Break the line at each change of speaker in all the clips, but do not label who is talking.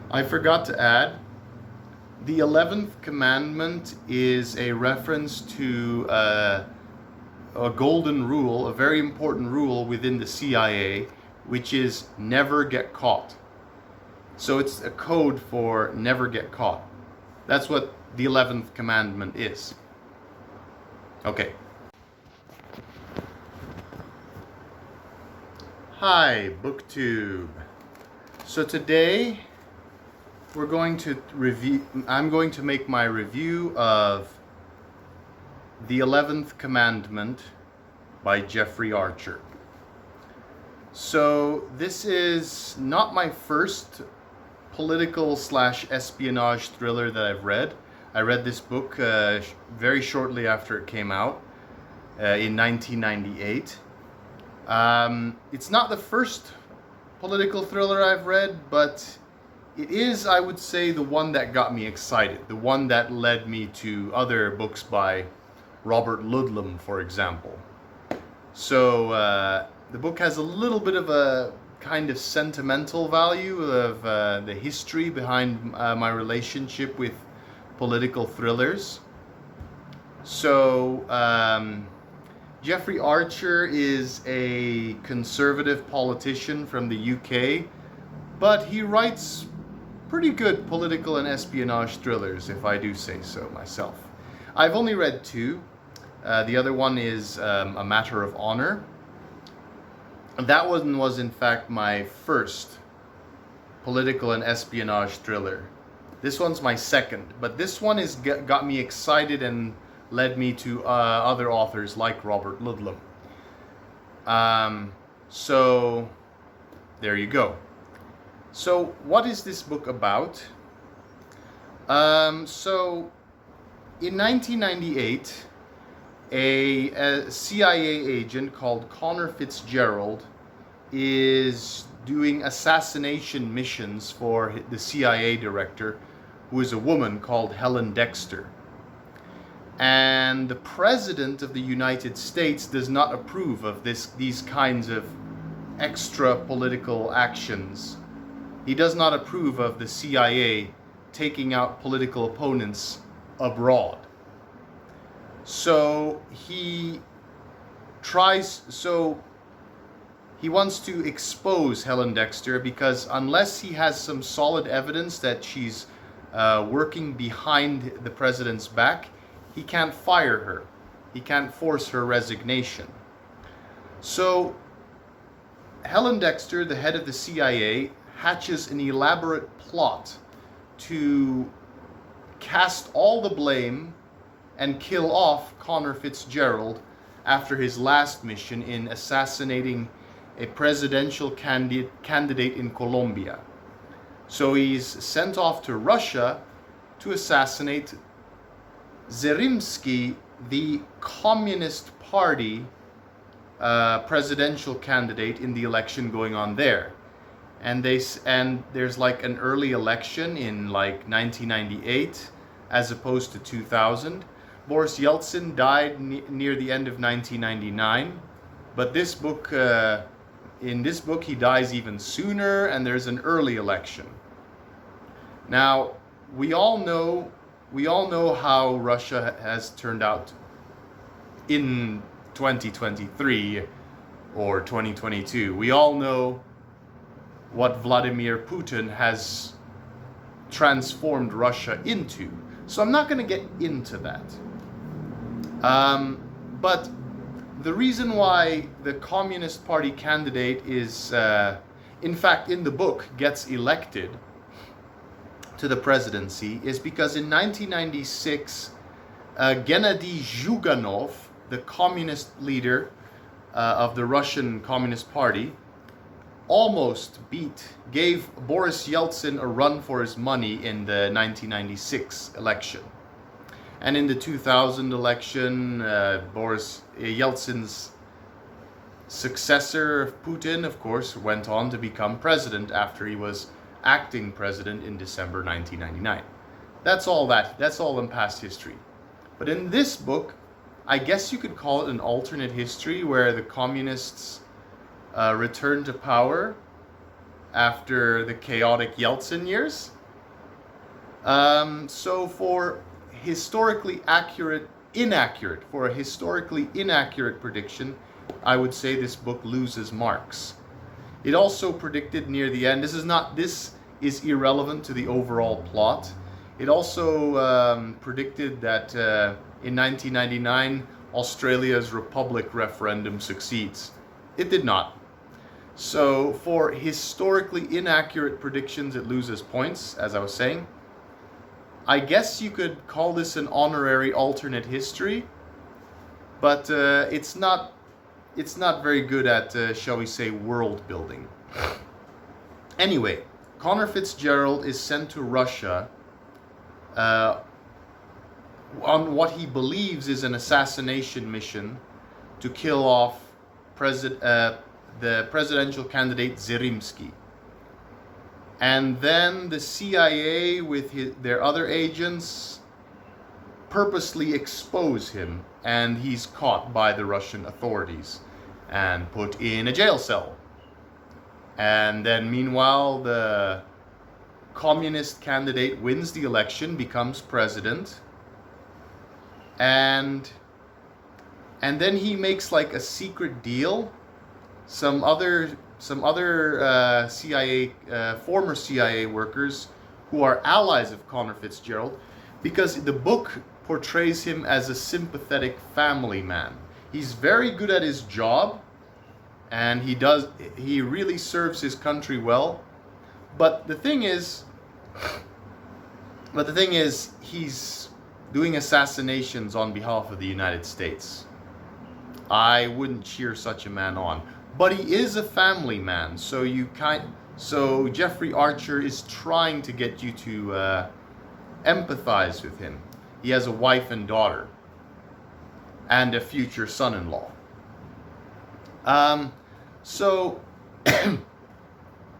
I forgot to add, the 11th Commandment is a reference to a golden rule, a very important rule within the CIA, which is never get caught. So it's a code for never get caught. That's what the 11th Commandment is. Okay. Hi, BookTube. So today I'm going to make my review of The 11th Commandment by Jeffrey Archer. So this is not my first political/espionage thriller that I've read. I read this book very shortly after it came out in 1998. It's not the first political thriller I've read, but it is, I would say, the one that got me excited, the one that led me to other books by Robert Ludlum, for example. So the book has a little bit of a kind of sentimental value of the history behind my relationship with political thrillers. So Jeffrey Archer is a conservative politician from the UK, but he writes pretty good political and espionage thrillers, if I do say so myself. I've only read two. The other one is A Matter of Honor. That one was in fact my first political and espionage thriller. This one's my second, but this one got me excited and led me to other authors like Robert Ludlum. So there you go. So what is this book about? So in 1998, a CIA agent called Connor Fitzgerald is doing assassination missions for the CIA director, who is a woman called Helen Dexter. And the President of the United States does not approve of these kinds of extra political actions. He does not approve of the CIA taking out political opponents abroad. So he wants to expose Helen Dexter, because unless he has some solid evidence that she's working behind the president's back, he can't fire her. He can't force her resignation. So Helen Dexter, the head of the CIA, hatches an elaborate plot to cast all the blame and kill off Connor Fitzgerald after his last mission in assassinating a presidential candidate in Colombia. So he's sent off to Russia to assassinate Zerinsky, the Communist Party presidential candidate in the election going on there. And there's like an early election in like 1998 as opposed to 2000. Boris Yeltsin died near the end of 1999, but in this book he dies even sooner, and there's an early election. Now we all know how Russia has turned out in 2023 or 2022. We all know what Vladimir Putin has transformed Russia into. So I'm not going to get into that. But the reason why the Communist Party candidate is, in fact, in the book, gets elected to the presidency is because in 1996, Gennady Zyuganov, the communist leader of the Russian Communist Party, gave Boris Yeltsin a run for his money in the 1996 election. And in the 2000 election, Boris Yeltsin's successor, Putin, of course, went on to become president after he was acting president in December 1999. That's all in past history. But in this book, I guess you could call it an alternate history where the communists returned to power after the chaotic Yeltsin years. So for a historically inaccurate prediction, I would say this book loses marks. It also predicted near the end, this is irrelevant to the overall plot. It also predicted that in 1999, Australia's Republic referendum succeeds. It did not. So for historically inaccurate predictions, it loses points, as I was saying. I guess you could call this an honorary alternate history, but it's not very good at, shall we say, world building. Anyway, Connor Fitzgerald is sent to Russia on what he believes is an assassination mission to kill off the presidential candidate Zyrymski. And then the CIA with their other agents purposely expose him, and he's caught by the Russian authorities and put in a jail cell. And then meanwhile, the communist candidate wins the election, becomes president, and then he makes like a secret deal. Some other CIA former CIA workers who are allies of Connor Fitzgerald, because the book portrays him as a sympathetic family man. He's very good at his job, and he really serves his country well. But the thing is, he's doing assassinations on behalf of the United States. I wouldn't cheer such a man on. But he is a family man, so Jeffrey Archer is trying to get you to empathize with him. He has a wife and daughter, and a future son-in-law.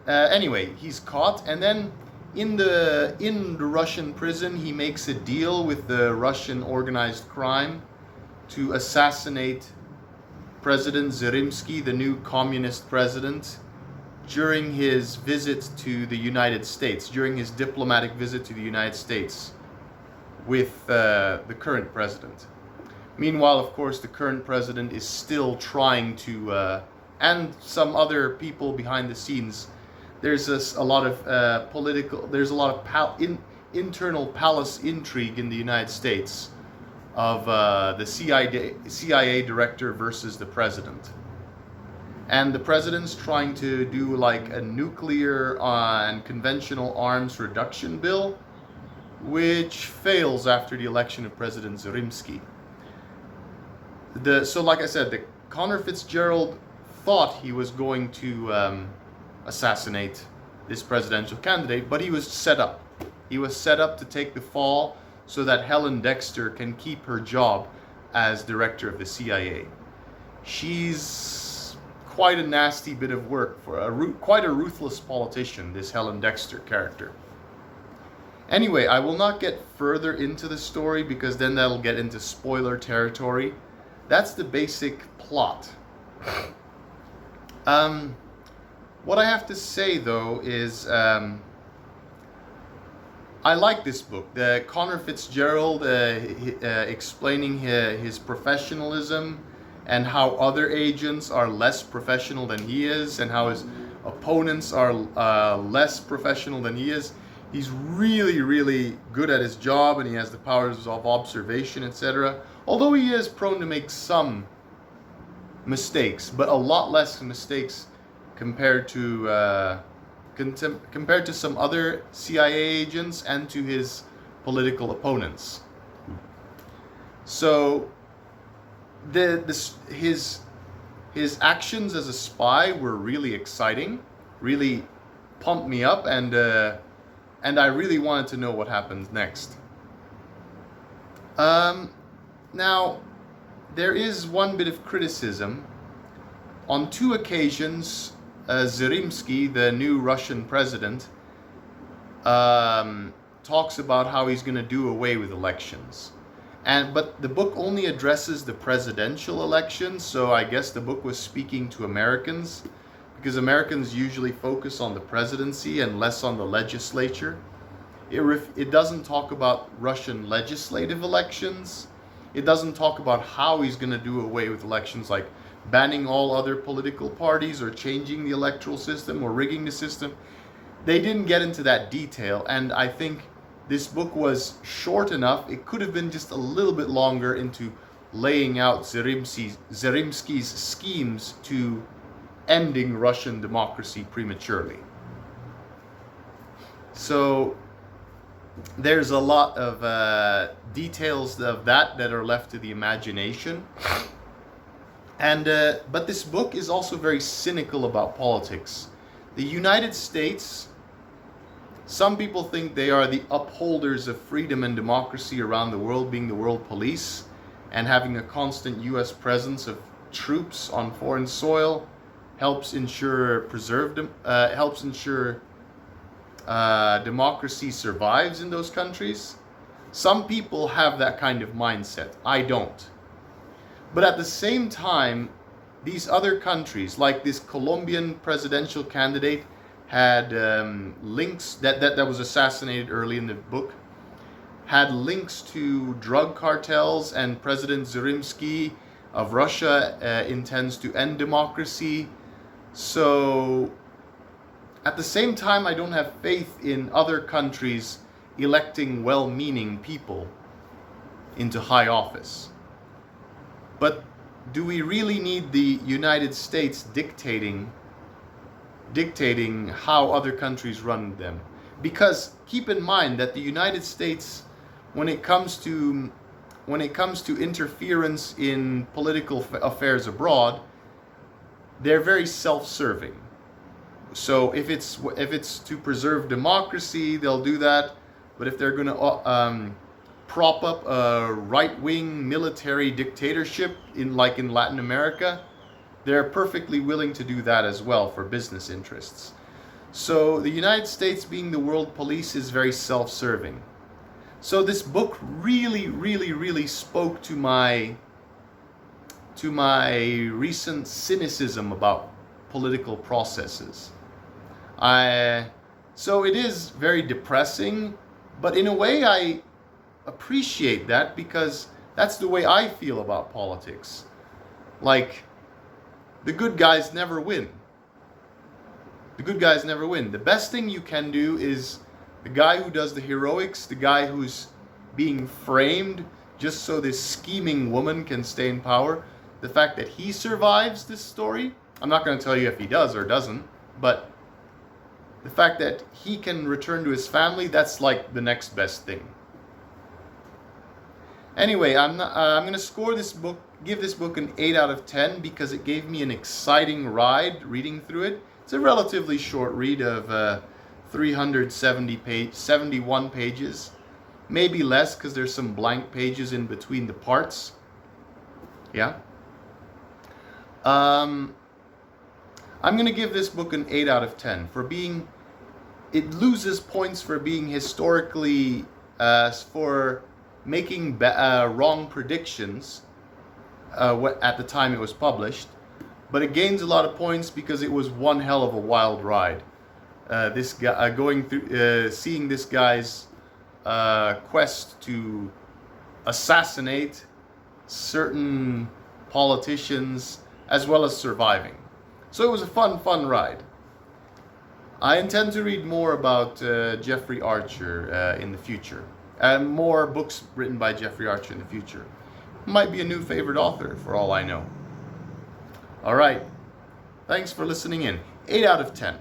Anyway, he's caught, and then in the Russian prison, he makes a deal with the Russian organized crime to assassinate President Zyrymski, the new communist president, during his visit to the United States, during his diplomatic visit to the United States with the current president. Meanwhile, of course, the current president is still trying to, and some other people behind the scenes, there's a lot of internal palace intrigue in the United States of the CIA director versus the president. And the president's trying to do like a nuclear and conventional arms reduction bill, which fails after the election of President Zyrymski. So like I said, the Connor Fitzgerald thought he was going to assassinate this presidential candidate, but he was set up. He was set up to take the fall so that Helen Dexter can keep her job as director of the CIA. She's quite a nasty bit of work for quite a ruthless politician, this Helen Dexter character. Anyway, I will not get further into the story because then that'll get into spoiler territory. That's the basic plot. What I have to say though is I like this book. The Connor Fitzgerald explaining his professionalism and how other agents are less professional than he is, and how his opponents are less professional than he is. He's really, really good at his job, and he has the powers of observation, etc. Although he is prone to make some mistakes, but a lot less mistakes compared to some other CIA agents and to his political opponents. So his actions as a spy were really exciting, really pumped me up, and I really wanted to know what happens next. Now, there is one bit of criticism. On 2 occasions, Zyrymski, the new Russian president, talks about how he's going to do away with elections. But the book only addresses the presidential election, so I guess the book was speaking to Americans, because Americans usually focus on the presidency and less on the legislature. It doesn't talk about Russian legislative elections. It doesn't talk about how he's going to do away with elections, like banning all other political parties or changing the electoral system or rigging the system. They didn't get into that detail, and I think this book was short enough. It could have been just a little bit longer into laying out Zerymsky's schemes to ending Russian democracy prematurely. So there's a lot of details of that are left to the imagination. And but this book is also very cynical about politics. The United States, some people think they are the upholders of freedom and democracy around the world, being the world police, and having a constant U.S. presence of troops on foreign soil helps ensure democracy survives in those countries. Some people have that kind of mindset. I don't. But at the same time, these other countries, like this Colombian presidential candidate, had links that was assassinated early in the book, had links to drug cartels, and President Zerymsky of Russia intends to end democracy. So at the same time, I don't have faith in other countries electing well-meaning people into high office. But do we really need the United States dictating how other countries run them? Because keep in mind that the United States, when it comes to interference in political affairs abroad, they're very self-serving. So if it's to preserve democracy, they'll do that. But if they're going to prop up a right-wing military dictatorship in Latin America, they're perfectly willing to do that as well for business interests. So the United States, being the world police, is very self-serving. So this book really, really, really spoke to my recent cynicism about political processes. So it is very depressing, but in a way I appreciate that, because that's the way I feel about politics. Like, the good guys never win. The good guys never win. The best thing you can do is the guy who does the heroics, the guy who's being framed just so this scheming woman can stay in power, the fact that he survives this story, I'm not going to tell you if he does or doesn't, but the fact that he can return to his family, that's like the next best thing. Anyway, I'm going to give this book an 8 out of 10 because it gave me an exciting ride reading through it. It's a relatively short read of 71 pages. Maybe less because there's some blank pages in between the parts. Yeah. I'm going to give this book an 8 out of 10 for being... It loses points for being historically... for making wrong predictions at the time it was published, but it gains a lot of points because it was one hell of a wild ride. This guy going through, seeing this guy's quest to assassinate certain politicians, as well as surviving. So it was a fun ride. I intend to read more about Jeffrey Archer in the future. And more books written by Jeffrey Archer in the future. Might be a new favorite author, for all I know. Alright. Thanks for listening in. 8 out of 10.